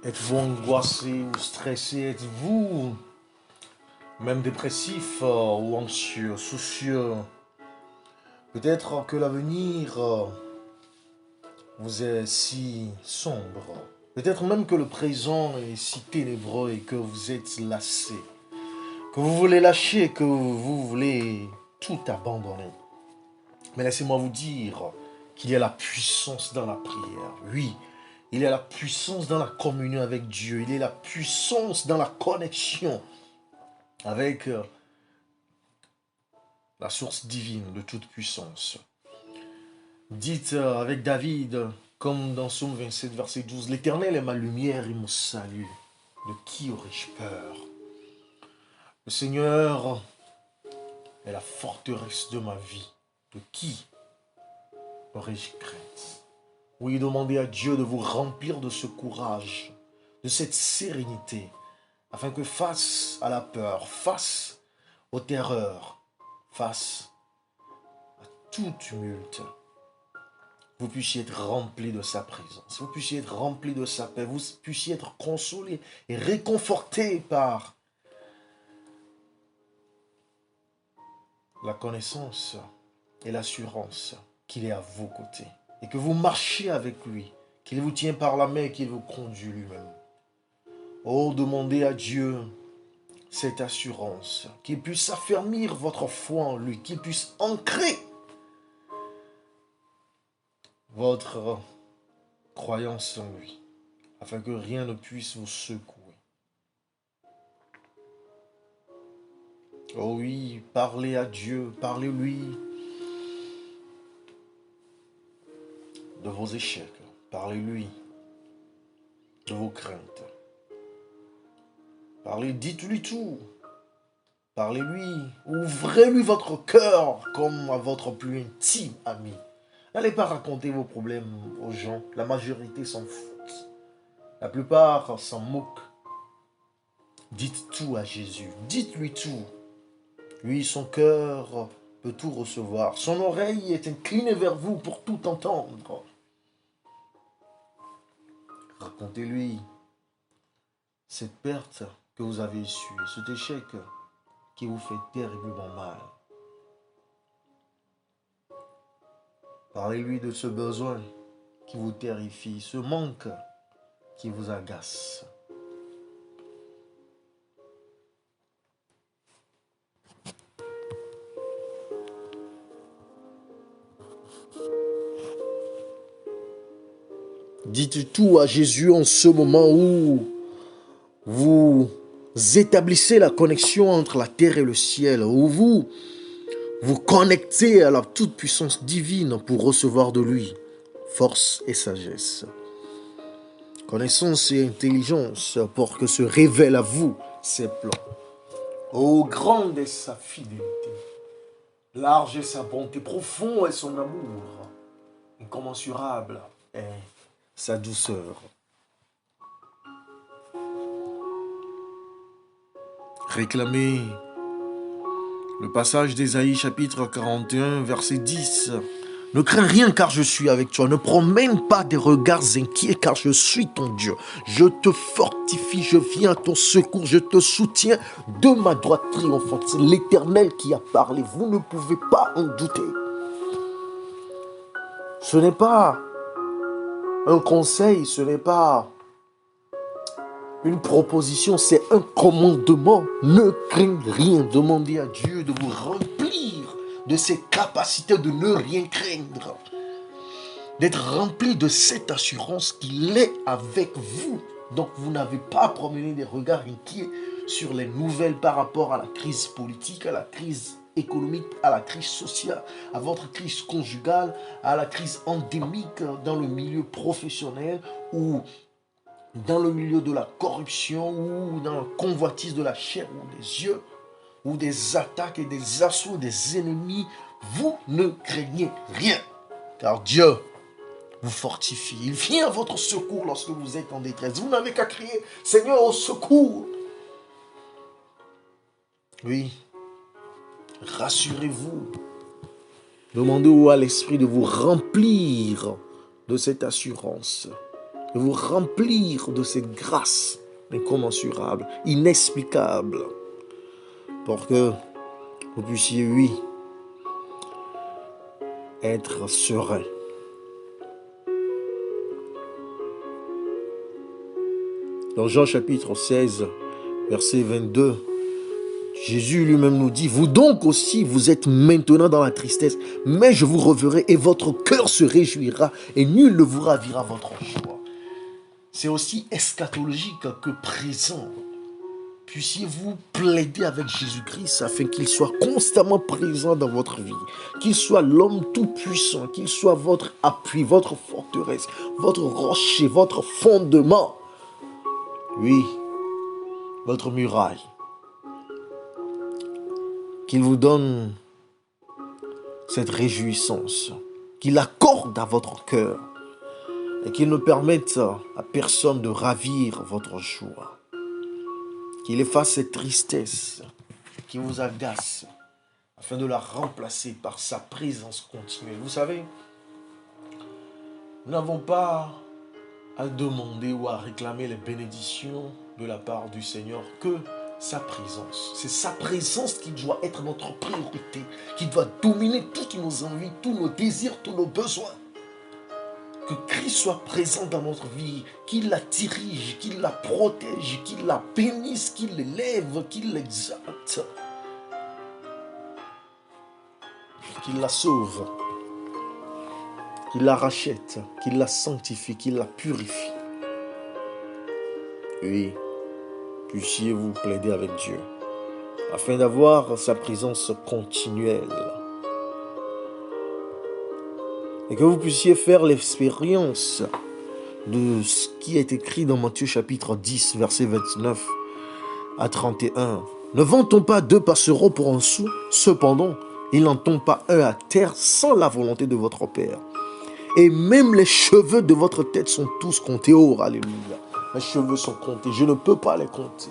Êtes-vous angoissé ou stressé? Êtes-vous même dépressif ou anxieux, soucieux? Peut-être que l'avenir vous est si sombre. Peut-être même que le présent est si ténébreux et que vous êtes lassé. Que vous voulez lâcher, que vous voulez tout abandonner. Mais laissez-moi vous dire qu'il y a la puissance dans la prière. Oui, il y a la puissance dans la communion avec Dieu. Il y a la puissance dans la connexion avec la source divine de toute puissance. Dites avec David, comme dans Psaume 27, verset 12, l'Éternel est ma lumière et mon salut. De qui aurais-je peur? Le Seigneur est la forteresse de ma vie. De qui aurais-je crainte? Oui, demandez à Dieu de vous remplir de ce courage, de cette sérénité, afin que face à la peur, face aux terreurs, face à tout tumulte, vous puissiez être rempli de sa présence, vous puissiez être rempli de sa paix, vous puissiez être consolé et réconforté par la connaissance et l'assurance qu'il est à vos côtés et que vous marchez avec lui, qu'il vous tient par la main et qu'il vous conduit lui-même. Oh, demandez à Dieu cette assurance, qu'il puisse affermir votre foi en lui, qu'il puisse ancrer votre croyance en lui, afin que rien ne puisse vous secouer. Oh oui, parlez à Dieu, parlez-lui de vos échecs, parlez-lui de vos craintes. Parlez, dites-lui tout. Parlez-lui, ouvrez-lui votre cœur comme à votre plus intime ami. N'allez pas raconter vos problèmes aux gens, la majorité s'en fout. La plupart s'en moquent. Dites tout à Jésus, dites-lui tout. Lui, son cœur peut tout recevoir. Son oreille est inclinée vers vous pour tout entendre. Racontez-lui cette perte que vous avez eue, cet échec qui vous fait terriblement mal. Parlez-lui de ce besoin qui vous terrifie, ce manque qui vous agace. Dites tout à Jésus en ce moment où vous établissez la connexion entre la terre et le ciel, où vous vous connectez à la toute-puissance divine pour recevoir de lui force et sagesse, connaissance et intelligence pour que se révèlent à vous ses plans. Oh, grande est sa fidélité, large est sa bonté, profond est son amour, incommensurable est sa douceur. Réclamez le passage d'Ésaïe chapitre 41 verset 10. Ne crains rien car je suis avec toi. Ne promène pas des regards inquiets car je suis ton Dieu. Je te fortifie, je viens à ton secours, je te soutiens de ma droite triomphante. C'est l'Éternel qui a parlé. Vous ne pouvez pas en douter. Ce n'est pas un conseil, ce n'est pas une proposition, c'est un commandement. Ne craignez rien. Demandez à Dieu de vous remplir de ses capacités de ne rien craindre. D'être rempli de cette assurance qu'il est avec vous. Donc vous n'avez pas à promener des regards inquiets sur les nouvelles par rapport à la crise politique, à la crise économique, à la crise sociale, à votre crise conjugale, à la crise endémique dans le milieu professionnel ou dans le milieu de la corruption ou dans la convoitise de la chair ou des yeux ou des attaques et des assauts des ennemis. Vous ne craignez rien car Dieu vous fortifie. Il vient à votre secours lorsque vous êtes en détresse. Vous n'avez qu'à crier Seigneur au secours. Oui, rassurez-vous. Demandez à l'Esprit de vous remplir de cette assurance de vous remplir de cette grâce incommensurable, inexplicable, pour que vous puissiez, oui, être serein. Dans Jean chapitre 16, verset 22, Jésus lui-même nous dit, vous donc aussi, vous êtes maintenant dans la tristesse, mais je vous reverrai et votre cœur se réjouira et nul ne vous ravira votre joie. C'est aussi eschatologique que présent. Puissiez-vous plaider avec Jésus-Christ afin qu'il soit constamment présent dans votre vie, qu'il soit l'homme tout-puissant, qu'il soit votre appui, votre forteresse, votre rocher, votre fondement. Oui, votre muraille. Qu'il vous donne cette réjouissance, qu'il accorde à votre cœur et qu'il ne permette à personne de ravir votre joie. Qu'il efface cette tristesse qui vous agace afin de la remplacer par sa présence continuelle. Vous savez, nous n'avons pas à demander ou à réclamer les bénédictions de la part du Seigneur que sa présence. C'est sa présence qui doit être notre priorité, qui doit dominer toutes nos envies, tous nos désirs, tous nos besoins. Que Christ soit présent dans notre vie, qu'il la dirige, qu'il la protège, qu'il la bénisse, qu'il l'élève, qu'il l'exalte, qu'il la sauve, qu'il la rachète, qu'il la sanctifie, qu'il la purifie. Oui, puissiez-vous plaider avec Dieu, afin d'avoir sa présence continuelle. Et que vous puissiez faire l'expérience de ce qui est écrit dans Matthieu chapitre 10, verset 29 à 31. Ne vend-on pas 2 passereaux pour un sou? Cependant, il n'en tombe pas un à terre sans la volonté de votre Père. Et même les cheveux de votre tête sont tous comptés. Oh, alléluia. Mes cheveux sont comptés. Je ne peux pas les compter.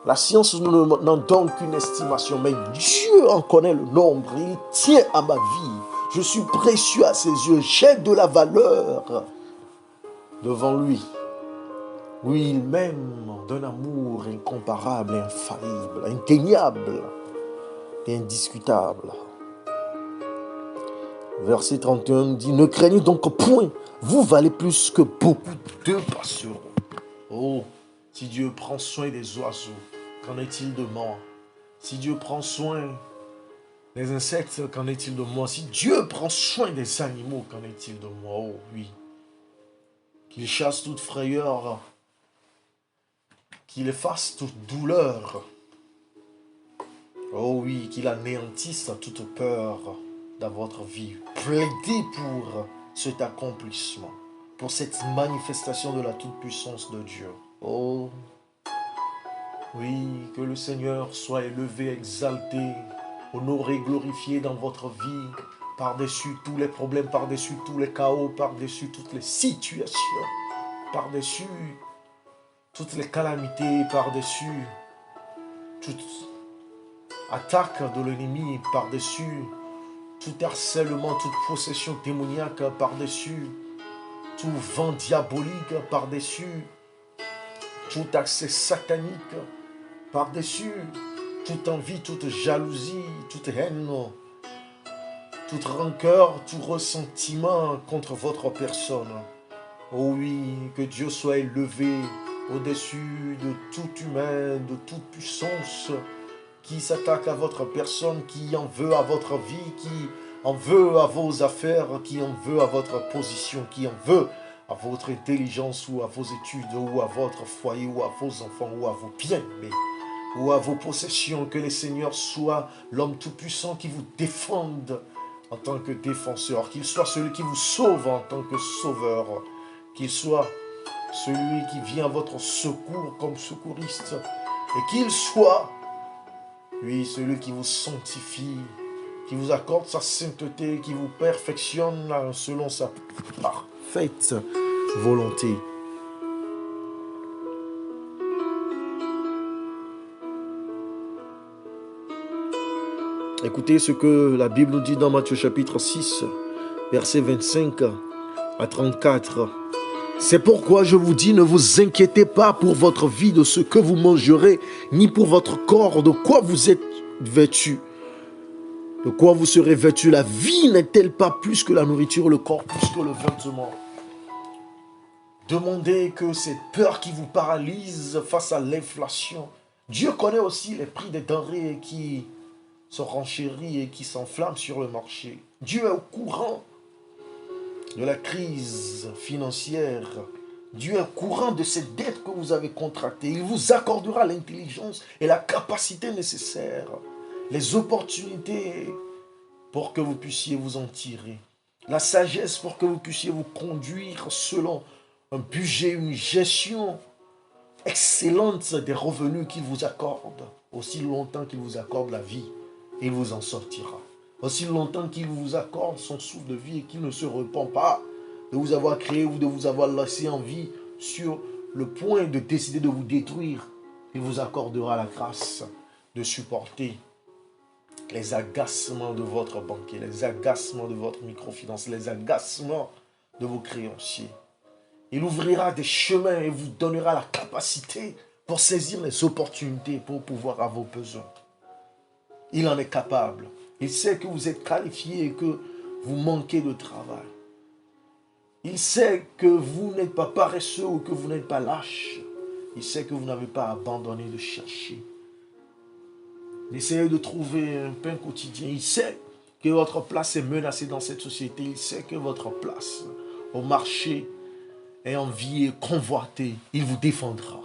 La science n'en donne qu'une estimation, mais Dieu en connaît le nombre. Il tient à ma vie. Je suis précieux à ses yeux. J'ai de la valeur devant lui. Oui, il m'aime d'un amour incomparable, infaillible, indéniable et indiscutable. Verset 31 nous dit, ne craignez donc point, vous valez plus que beaucoup de passereaux. Oh, si Dieu prend soin des oiseaux, qu'en est-il de moi? Si Dieu prend soin des insectes, qu'en est-il de moi? Si Dieu prend soin des animaux, qu'en est-il de moi? Oh oui, qu'il chasse toute frayeur, qu'il efface toute douleur. Oh oui, qu'il anéantisse toute peur dans votre vie. Plaidez pour cet accomplissement, pour cette manifestation de la toute-puissance de Dieu. Oh, oui, que le Seigneur soit élevé, exalté, honoré, glorifié dans votre vie, par-dessus tous les problèmes, par-dessus tous les chaos, par-dessus toutes les situations, par-dessus toutes les calamités, par-dessus toute attaque de l'ennemi, par-dessus tout harcèlement, toute possession démoniaque, par-dessus tout vent diabolique, par-dessus tout accès satanique, par-dessus toute envie, toute jalousie, toute haine, toute rancœur, tout ressentiment contre votre personne. Oh oui, que Dieu soit élevé au-dessus de tout humain, de toute puissance qui s'attaque à votre personne, qui en veut à votre vie, qui en veut à vos affaires, qui en veut à votre position, qui en veut à votre intelligence ou à vos études ou à votre foyer ou à vos enfants ou à vos bien-aimés ou à vos possessions. Que le Seigneur soit l'homme tout-puissant qui vous défende en tant que défenseur, qu'il soit celui qui vous sauve en tant que sauveur, qu'il soit celui qui vient à votre secours comme secouriste et qu'il soit, oui, celui qui vous sanctifie, qui vous accorde sa sainteté, qui vous perfectionne selon sa parfaite volonté. Écoutez ce que la Bible nous dit dans Matthieu chapitre 6, versets 25 à 34. C'est pourquoi je vous dis, ne vous inquiétez pas pour votre vie de ce que vous mangerez, ni pour votre corps de quoi vous êtes vêtu. De quoi vous serez vêtu? La vie n'est-elle pas plus que la nourriture, le corps plus que le vêtement? Demandez que cette peur qui vous paralyse face à l'inflation. Dieu connaît aussi les prix des denrées qui se renchérissent et qui s'enflamment sur le marché. Dieu est au courant de la crise financière. Dieu est au courant de cette dette que vous avez contractée. Il vous accordera l'intelligence et la capacité nécessaires, les opportunités pour que vous puissiez vous en tirer, la sagesse pour que vous puissiez vous conduire selon un budget, une gestion excellente des revenus qu'il vous accorde. Aussi longtemps qu'il vous accorde la vie, il vous en sortira. Aussi longtemps qu'il vous accorde son souffle de vie et qu'il ne se repent pas de vous avoir créé ou de vous avoir laissé en vie sur le point de décider de vous détruire, il vous accordera la grâce de supporter les agacements de votre banquier, les agacements de votre microfinance, les agacements de vos créanciers. Il ouvrira des chemins et vous donnera la capacité pour saisir les opportunités pour pouvoir avoir vos besoins. Il en est capable. Il sait que vous êtes qualifié et que vous manquez de travail. Il sait que vous n'êtes pas paresseux ou que vous n'êtes pas lâche. Il sait que vous n'avez pas abandonné de chercher, d'essayer de trouver un pain quotidien. Il sait que votre place est menacée dans cette société. Il sait que votre place au marché est enviée, convoitée. Il vous défendra.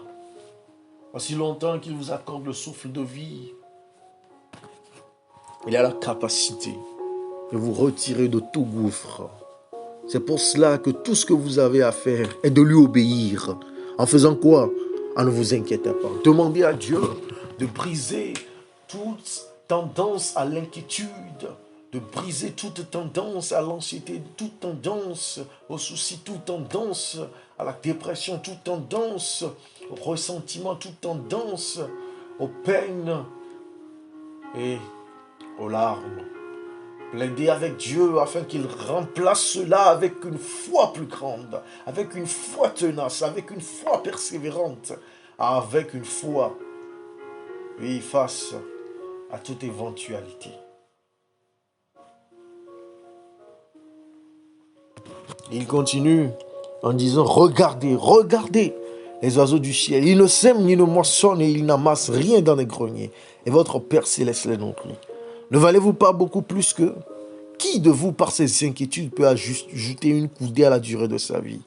Aussi longtemps qu'il vous accorde le souffle de vie, il a la capacité de vous retirer de tout gouffre. C'est pour cela que tout ce que vous avez à faire est de lui obéir. En faisant quoi? En ne vous inquiétez pas. Demandez à Dieu de briser toute tendance à l'inquiétude, de briser toute tendance à l'anxiété, toute tendance au souci, toute tendance à la dépression, toute tendance au ressentiment, toute tendance aux peines et aux larmes. Plaidez avec Dieu afin qu'il remplace cela avec une foi plus grande, avec une foi tenace, avec une foi persévérante, avec une foi, oui, face à toute éventualité. Il continue en disant, regardez, regardez les oiseaux du ciel. Ils ne sèment ni ne moissonnent et ils n'amassent rien dans les greniers. Et votre Père céleste les nourrit. Ne valez-vous pas beaucoup plus que qui de vous, par ses inquiétudes, peut ajouter une coudée à la durée de sa vie?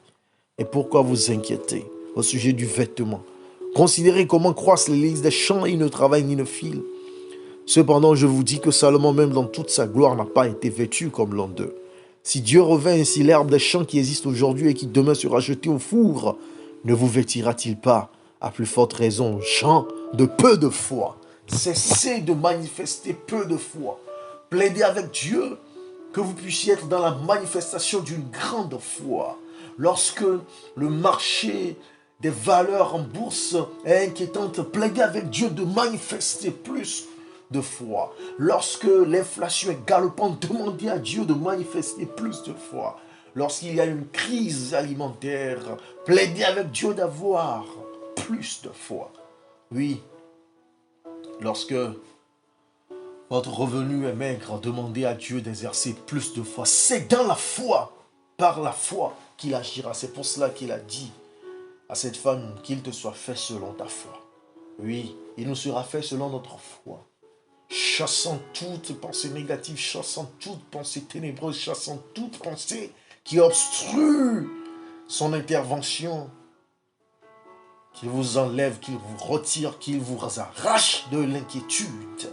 Et pourquoi vous inquiétez au sujet du vêtement? Considérez comment croissent les lys des champs, ils ne travaillent ni ne filent. Cependant, je vous dis que Salomon, même dans toute sa gloire, n'a pas été vêtu comme l'un d'eux. Si Dieu revint ainsi l'herbe des champs qui existe aujourd'hui et qui demain sera jetée au four, ne vous vêtira-t-il pas, à plus forte raison, gens de peu de foi? Cessez de manifester peu de foi. Plaidez avec Dieu que vous puissiez être dans la manifestation d'une grande foi. Lorsque le marché des valeurs en bourse est inquiétante, plaidez avec Dieu de manifester plus de foi. Lorsque l'inflation est galopante, demandez à Dieu de manifester plus de foi. Lorsqu'il y a une crise alimentaire, plaidez avec Dieu d'avoir plus de foi. Oui, lorsque votre revenu est maigre, demandez à Dieu d'exercer plus de foi. C'est dans la foi, par la foi, qu'il agira. C'est pour cela qu'il a dit à cette femme qu'il te soit fait selon ta foi. Oui, il nous sera fait selon notre foi. Chassant toute pensée négative, chassant toute pensée ténébreuse, chassant toute pensée qui obstrue son intervention, qu'il vous enlève, qu'il vous retire, qu'il vous arrache de l'inquiétude,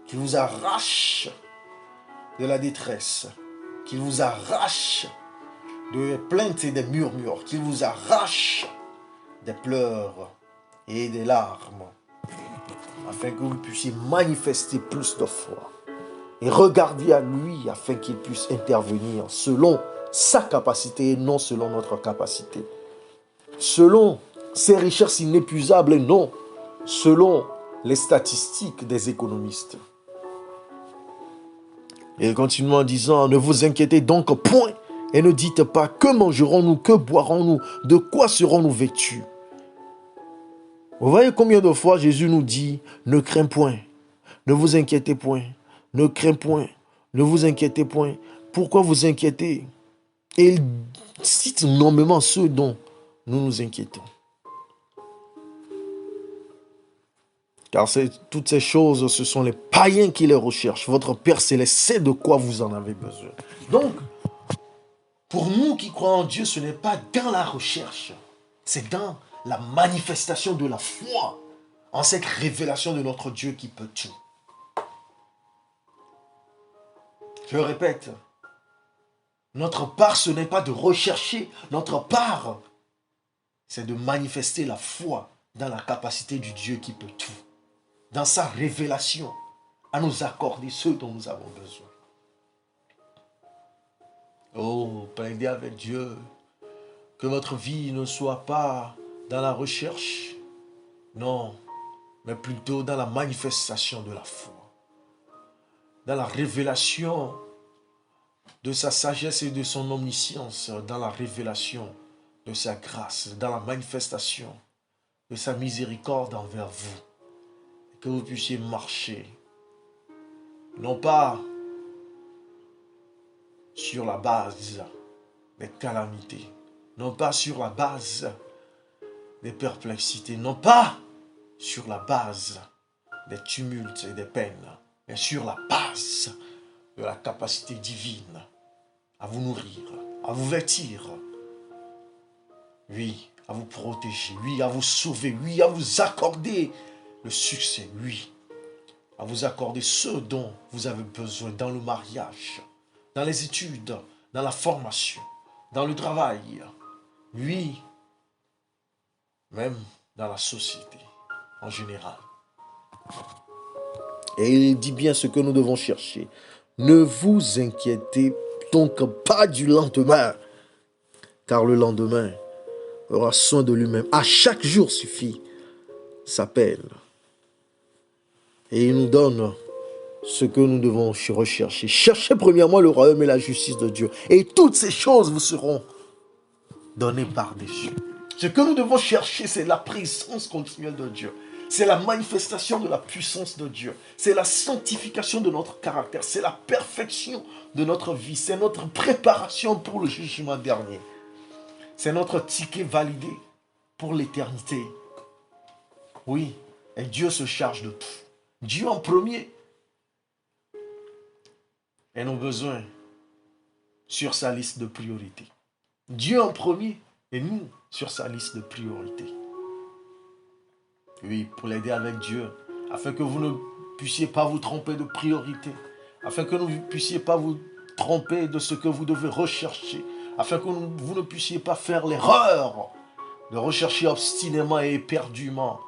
qu'il vous arrache de la détresse, qu'il vous arrache des plaintes et des murmures, qu'il vous arrache des pleurs et des larmes, afin que vous puissiez manifester plus de foi. Et regardez à lui afin qu'il puisse intervenir selon sa capacité et non selon notre capacité. Selon ses richesses inépuisables et non selon les statistiques des économistes. Et il continue en disant, ne vous inquiétez donc point, Et ne dites pas, que mangerons-nous, que boirons-nous, de quoi serons-nous vêtus? Vous voyez combien de fois Jésus nous dit, ne crains point, ne vous inquiétez point, ne crains point, ne vous inquiétez point. Pourquoi vous inquiétez? Et il cite nommément ceux dont nous nous inquiétons. Car toutes ces choses, ce sont les païens qui les recherchent. Votre Père Céleste sait de quoi vous en avez besoin. Donc, pour nous qui croyons en Dieu, ce n'est pas dans la recherche, c'est dans la manifestation de la foi en cette révélation de notre Dieu qui peut tout. Je le répète, notre part, ce n'est pas de rechercher, notre part, c'est de manifester la foi dans la capacité du Dieu qui peut tout, dans sa révélation, à nous accorder ce dont nous avons besoin. Oh, plaider avec Dieu, que votre vie ne soit pas dans la recherche, non, mais plutôt dans la manifestation de la foi, dans la révélation de sa sagesse et de son omniscience, dans la révélation de sa grâce, dans la manifestation de sa miséricorde envers vous, que vous puissiez marcher, non pas sur la base des calamités, non pas sur la base des perplexités, non pas sur la base des tumultes et des peines, mais sur la base de la capacité divine à vous nourrir, à vous vêtir, oui, à vous protéger, oui, à vous sauver, oui, à vous accorder le succès, oui, à vous accorder ce dont vous avez besoin dans le mariage, dans les études, dans la formation, dans le travail, oui, même dans la société en général. Et il dit bien ce que nous devons chercher. Ne vous inquiétez donc pas du lendemain, car le lendemain aura soin de lui-même. À chaque jour suffit sa peine. Et il nous donne ce que nous devons rechercher. Cherchez premièrement le royaume et la justice de Dieu. Et toutes ces choses vous seront données par-dessus. Ce que nous devons chercher, c'est la présence continuelle de Dieu. C'est la manifestation de la puissance de Dieu. C'est la sanctification de notre caractère. C'est la perfection de notre vie. C'est notre préparation pour le jugement dernier. C'est notre ticket validé pour l'éternité. Oui, et Dieu se charge de tout. Dieu en premier. Et nos besoins sur sa liste de priorités. Dieu en premier et nous sur sa liste de priorités. Oui, pour l'aider avec Dieu, afin que vous ne puissiez pas vous tromper de priorité, afin que vous ne puissiez pas vous tromper de ce que vous devez rechercher, afin que vous ne puissiez pas faire l'erreur de rechercher obstinément et éperdument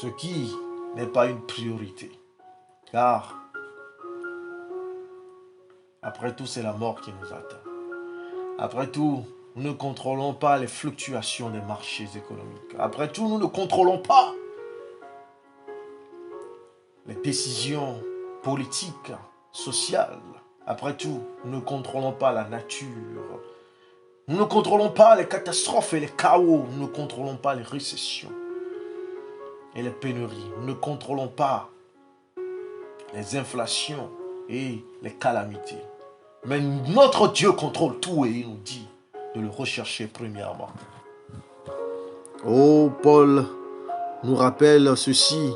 ce qui n'est pas une priorité. Car, après tout, c'est la mort qui nous attend. Après tout, nous ne contrôlons pas les fluctuations des marchés économiques. Après tout, nous ne contrôlons pas les décisions politiques, sociales. Après tout, nous ne contrôlons pas la nature. Nous ne contrôlons pas les catastrophes et les chaos. Nous ne contrôlons pas les récessions et les pénuries. Nous ne contrôlons pas les inflations et les calamités. Mais notre Dieu contrôle tout et il nous dit de le rechercher premièrement. Oh, Paul nous rappelle ceci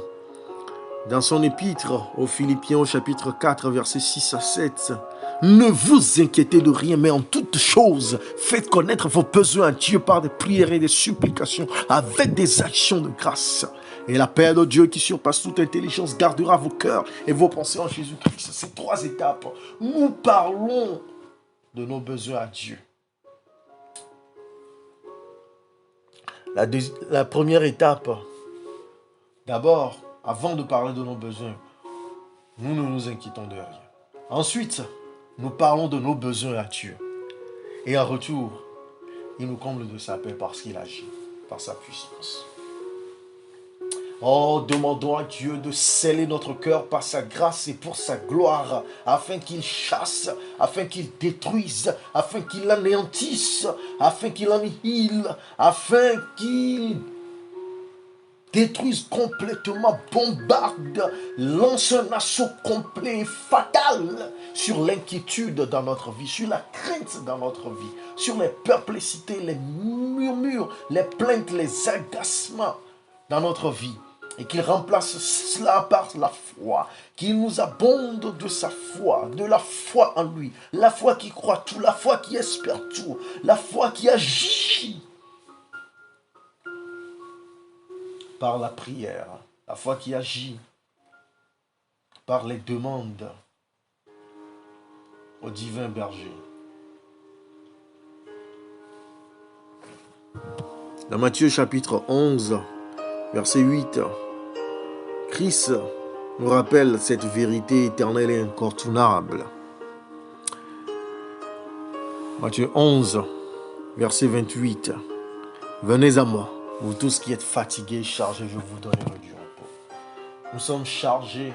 dans son épître aux Philippiens au chapitre 4, versets 6 à 7. Ne vous inquiétez de rien, mais en toutes choses, faites connaître vos besoins à Dieu par des prières et des supplications, avec des actions de grâce. Et la paix de Dieu qui surpasse toute intelligence gardera vos cœurs et vos pensées en Jésus-Christ. Ces trois étapes, nous parlons de nos besoins à Dieu. La première étape, d'abord, avant de parler de nos besoins, nous ne nous inquiétons de rien. Ensuite, nous parlons de nos besoins à Dieu. Et en retour, il nous comble de sa paix parce qu'il agit, par sa puissance. Oh, demandons à Dieu de sceller notre cœur par sa grâce et pour sa gloire, afin qu'il chasse, afin qu'il détruise, afin qu'il anéantisse, afin qu'il annihile, afin qu'il détruise complètement, bombarde, lance un assaut complet et fatal sur l'inquiétude dans notre vie, sur la crainte dans notre vie, sur les perplexités, les murmures, les plaintes, les agacements dans notre vie. Et qu'il remplace cela par la foi, qu'il nous abonde de sa foi, de la foi en lui, la foi qui croit tout, la foi qui espère tout, la foi qui agit par la prière, la foi qui agit par les demandes au divin berger. Dans Matthieu chapitre 11, verset 8, Christ nous rappelle cette vérité éternelle et incontournable. Matthieu 11, verset 28. Venez à moi, vous tous qui êtes fatigués et chargés, je vous donnerai du repos. Nous sommes chargés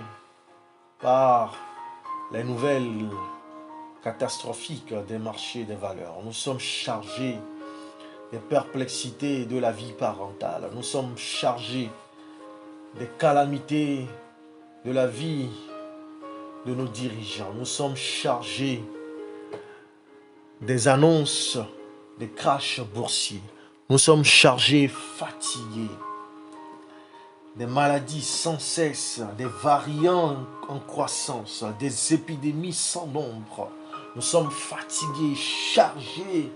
par les nouvelles catastrophiques des marchés des valeurs. Nous sommes chargés des perplexités de la vie parentale. Nous sommes chargés des calamités de la vie de nos dirigeants. Nous sommes chargés des annonces des crashs boursiers. Nous sommes chargés, fatigués, des maladies sans cesse, des variants en croissance, des épidémies sans nombre. Nous sommes fatigués, chargés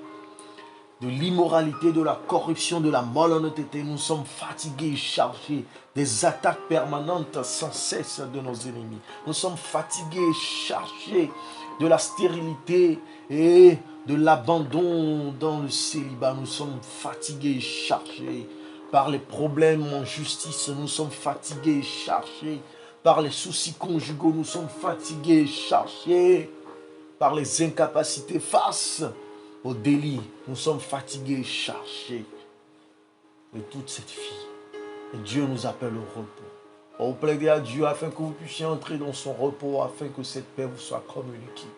de l'immoralité, de la corruption, de la malhonnêteté. Nous sommes fatigués, chargés des attaques permanentes sans cesse de nos ennemis. Nous sommes fatigués, chargés de la stérilité et de l'abandon dans le célibat. Nous sommes fatigués, chargés par les problèmes en justice. Nous sommes fatigués, chargés par les soucis conjugaux. Nous sommes fatigués, chargés par les incapacités face au délit. Nous sommes fatigués, chargés de toute cette vie. Et Dieu nous appelle au repos. Oh, plaidez à Dieu afin que vous puissiez entrer dans son repos, afin que cette paix vous soit communiquée.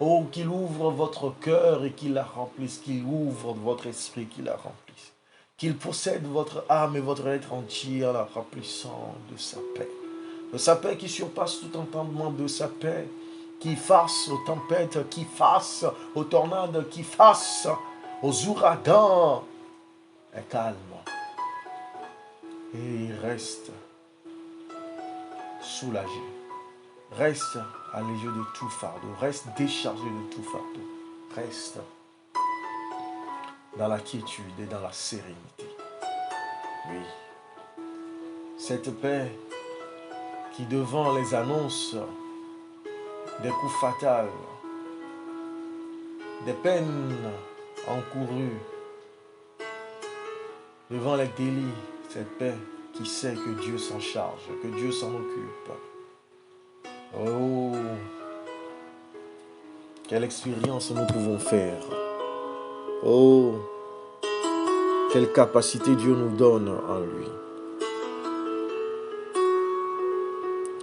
Oh, qu'il ouvre votre cœur et qu'il la remplisse, qu'il ouvre votre esprit, qu'il la remplisse. Qu'il possède votre âme et votre être entier en la remplissant de sa paix. De sa paix qui surpasse tout entendement, de sa paix qui face aux tempêtes, qui face aux tornades, qui face aux ouragans, est calme. Et il reste soulagé. Reste allégé de tout fardeau. Reste déchargé de tout fardeau. Reste dans la quiétude et dans la sérénité. Oui. Cette paix qui devant les annonces des coups fatals, des peines encourues, devant les délits, cette paix qui sait que Dieu s'en charge, que Dieu s'en occupe. Oh, quelle expérience nous pouvons faire. Oh, quelle capacité Dieu nous donne en lui.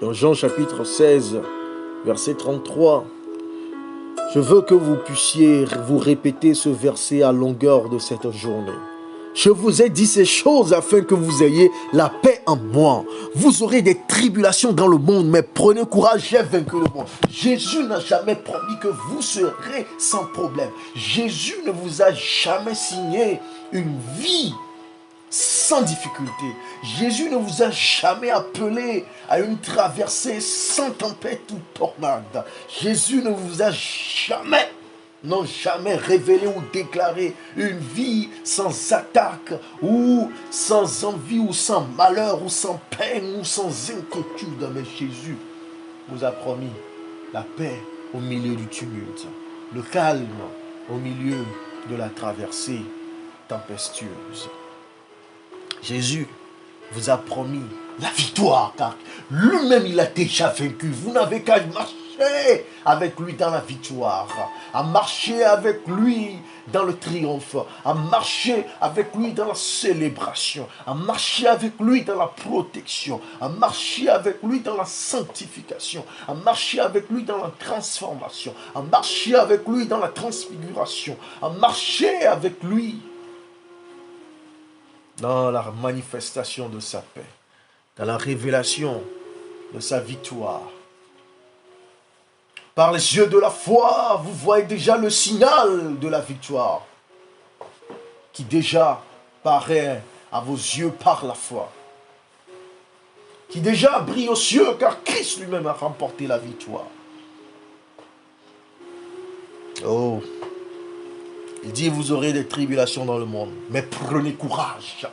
Dans Jean chapitre 16, verset 33, je veux que vous puissiez vous répéter ce verset à longueur de cette journée. Je vous ai dit ces choses afin que vous ayez la paix en moi. Vous aurez des tribulations dans le monde, mais prenez courage, j'ai vaincu le monde. Jésus n'a jamais promis que vous serez sans problème. Jésus ne vous a jamais signé une vie sans difficulté. Jésus ne vous a jamais appelé à une traversée sans tempête ou tornade. Jésus ne vous a jamais, non jamais révélé ou déclaré une vie sans attaque ou sans envie ou sans malheur ou sans peine ou sans inquiétude. Mais Jésus vous a promis la paix au milieu du tumulte, le calme au milieu de la traversée tempestueuse. Jésus vous a promis la victoire, car lui-même il a déjà vaincu. Vous n'avez qu'à marcher marcher avec lui dans la victoire, à marcher avec lui dans le triomphe, à marcher avec lui dans la célébration, à marcher avec lui dans la protection, à marcher avec lui dans la sanctification, à marcher avec lui dans la transformation, à marcher avec lui dans la transfiguration, à marcher avec lui dans la manifestation de sa paix, dans la révélation de sa victoire. Par les yeux de la foi, vous voyez déjà le signal de la victoire qui déjà paraît à vos yeux par la foi, qui déjà brille aux cieux car Christ lui-même a remporté la victoire. Oh, il dit, vous aurez des tribulations dans le monde, mais prenez courage.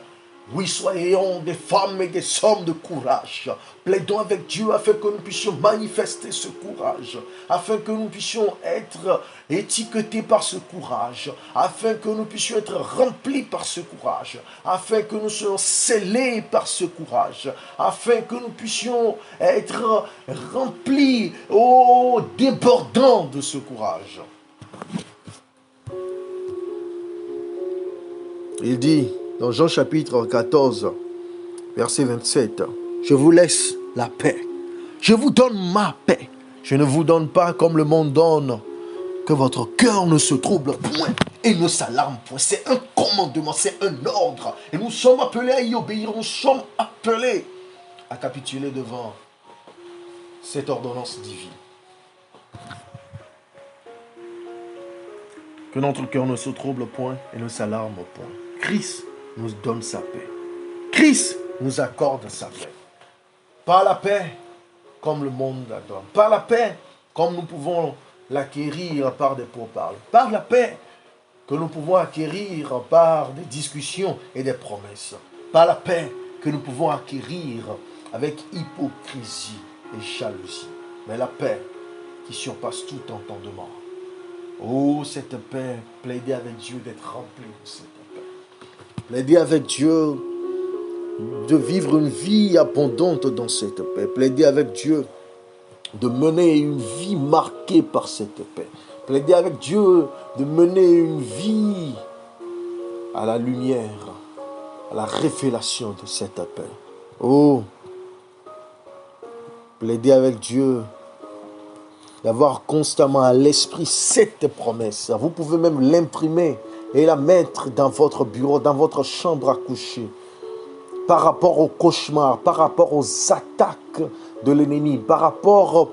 Oui, soyons des femmes et des hommes de courage. Plaidons avec Dieu afin que nous puissions manifester ce courage, afin que nous puissions être étiquetés par ce courage, afin que nous puissions être remplis par ce courage, afin que nous soyons scellés par ce courage, afin que nous puissions être remplis, débordants de ce courage. Il dit dans Jean chapitre 14, verset 27, « Je vous laisse la paix. Je vous donne ma paix. Je ne vous donne pas comme le monde donne. Que votre cœur ne se trouble point et ne s'alarme point. » C'est un commandement, c'est un ordre. Et nous sommes appelés à y obéir. Nous sommes appelés à capituler devant cette ordonnance divine. Que notre cœur ne se trouble point et ne s'alarme point. Christ nous donne sa paix. Christ nous accorde sa paix. Pas la paix comme le monde la donne. Pas la paix comme nous pouvons l'acquérir par des pourparlers. Pas la paix que nous pouvons acquérir par des discussions et des promesses. Pas la paix que nous pouvons acquérir avec hypocrisie et jalousie. Mais la paix qui surpasse tout entendement. Oh, cette paix, plaidez avec Dieu d'être rempli de cette paix. Plaidez avec Dieu de vivre une vie abondante dans cette paix. Plaidez avec Dieu de mener une vie marquée par cette paix. Plaidez avec Dieu de mener une vie à la lumière, à la révélation de cette paix. Oh, plaidez avec Dieu d'avoir constamment à l'esprit cette promesse. Vous pouvez même l'imprimer et la mettre dans votre bureau, dans votre chambre à coucher. Par rapport aux cauchemars, par rapport aux attaques de l'ennemi, par rapport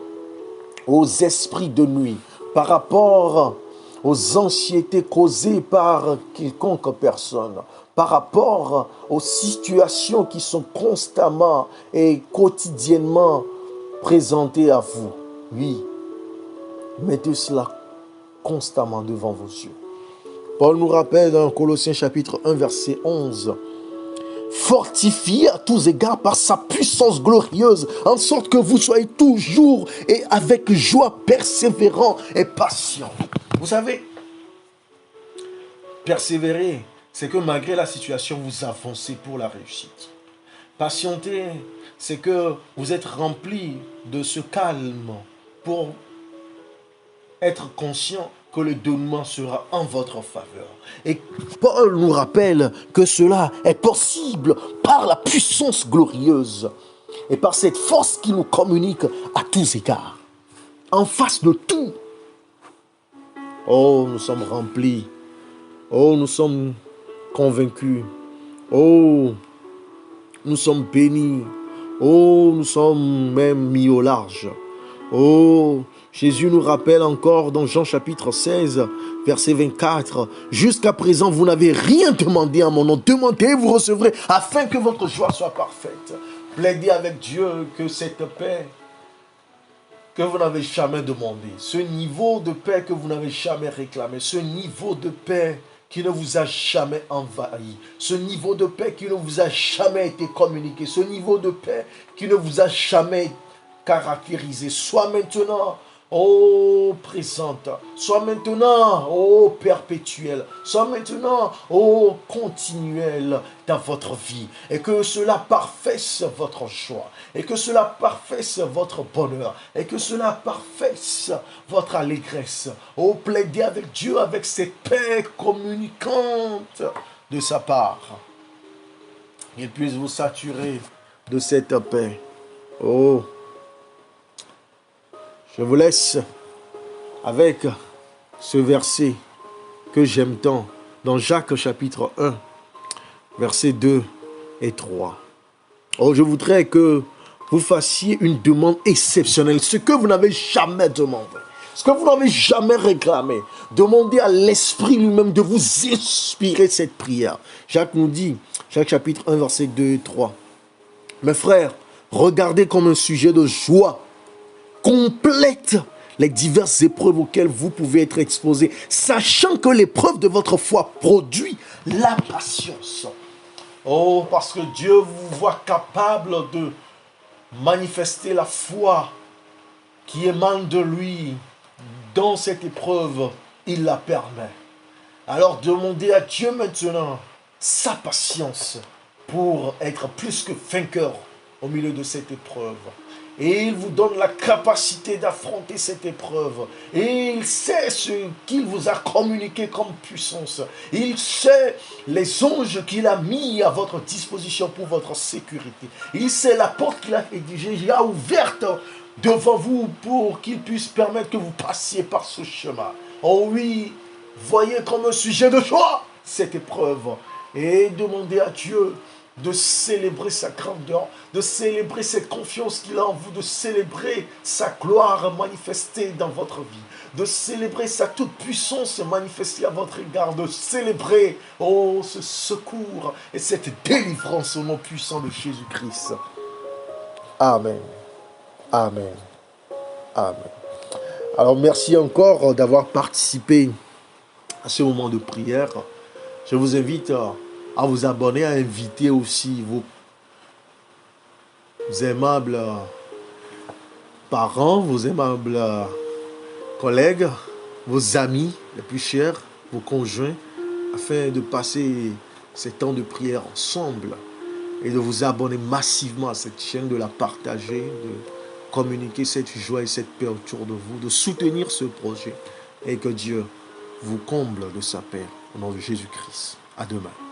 aux esprits de nuit, par rapport aux anxiétés causées par quelconque personne, par rapport aux situations qui sont constamment et quotidiennement présentées à vous. Oui, mettez cela constamment devant vos yeux. Paul nous rappelle dans Colossiens chapitre 1 verset 11, « Fortifiez à tous égards par sa puissance glorieuse, en sorte que vous soyez toujours et avec joie persévérants et patients. » Vous savez, persévérer, c'est que malgré la situation, vous avancez pour la réussite. Patienter, c'est que vous êtes rempli de ce calme pour être conscient que le donnement sera en votre faveur. Et Paul nous rappelle que cela est possible par la puissance glorieuse et par cette force qui nous communique à tous égards. En face de tout. Oh, nous sommes remplis. Oh, nous sommes convaincus. Oh, nous sommes bénis. Oh, nous sommes même mis au large. Oh, Jésus nous rappelle encore dans Jean chapitre 16, verset 24, « Jusqu'à présent, vous n'avez rien demandé en mon nom. Demandez et vous recevrez, afin que votre joie soit parfaite. » Plaidez avec Dieu que cette paix que vous n'avez jamais demandé, ce niveau de paix que vous n'avez jamais réclamé, ce niveau de paix qui ne vous a jamais envahi, ce niveau de paix qui ne vous a jamais été communiqué, ce niveau de paix qui ne vous a jamais caractérisé, soit maintenant ô présente, soit maintenant, ô perpétuelle, soit maintenant, ô continuelle dans votre vie, et que cela parfaisse votre joie, et que cela parfaisse votre bonheur, et que cela parfaisse votre allégresse. Ô plaidez avec Dieu, avec cette paix communicante de sa part. Qu'il puisse vous saturer de cette paix. Oh, je vous laisse avec ce verset que j'aime tant dans Jacques chapitre 1, versets 2 et 3. Oh, je voudrais que vous fassiez une demande exceptionnelle, ce que vous n'avez jamais demandé, ce que vous n'avez jamais réclamé. Demandez à l'Esprit lui-même de vous inspirer cette prière. Jacques nous dit, Jacques chapitre 1, versets 2 et 3. Mes frères, regardez comme un sujet de joie complète les diverses épreuves auxquelles vous pouvez être exposés, sachant que l'épreuve de votre foi produit la patience. Oh, parce que Dieu vous voit capable de manifester la foi qui émane de lui dans cette épreuve, il la permet. Alors demandez à Dieu maintenant sa patience pour être plus que vainqueur au milieu de cette épreuve. Et il vous donne la capacité d'affronter cette épreuve. Et il sait ce qu'il vous a communiqué comme puissance. Il sait les anges qu'il a mis à votre disposition pour votre sécurité. Il sait la porte qu'il a déjà ouverte devant vous pour qu'il puisse permettre que vous passiez par ce chemin. Oh oui, voyez comme un sujet de joie cette épreuve. Et demandez à Dieu de célébrer sa grandeur, de célébrer cette confiance qu'il a en vous, de célébrer sa gloire manifestée dans votre vie, de célébrer sa toute-puissance manifestée à votre égard, de célébrer, oh, ce secours et cette délivrance au nom puissant de Jésus-Christ. Amen. Amen. Amen. Alors, merci encore d'avoir participé à ce moment de prière. Je vous invite à vous abonner, à inviter aussi vos aimables parents, vos aimables collègues, vos amis les plus chers, vos conjoints, afin de passer ces temps de prière ensemble et de vous abonner massivement à cette chaîne, de la partager, de communiquer cette joie et cette paix autour de vous, de soutenir ce projet et que Dieu vous comble de sa paix au nom de Jésus-Christ. À demain.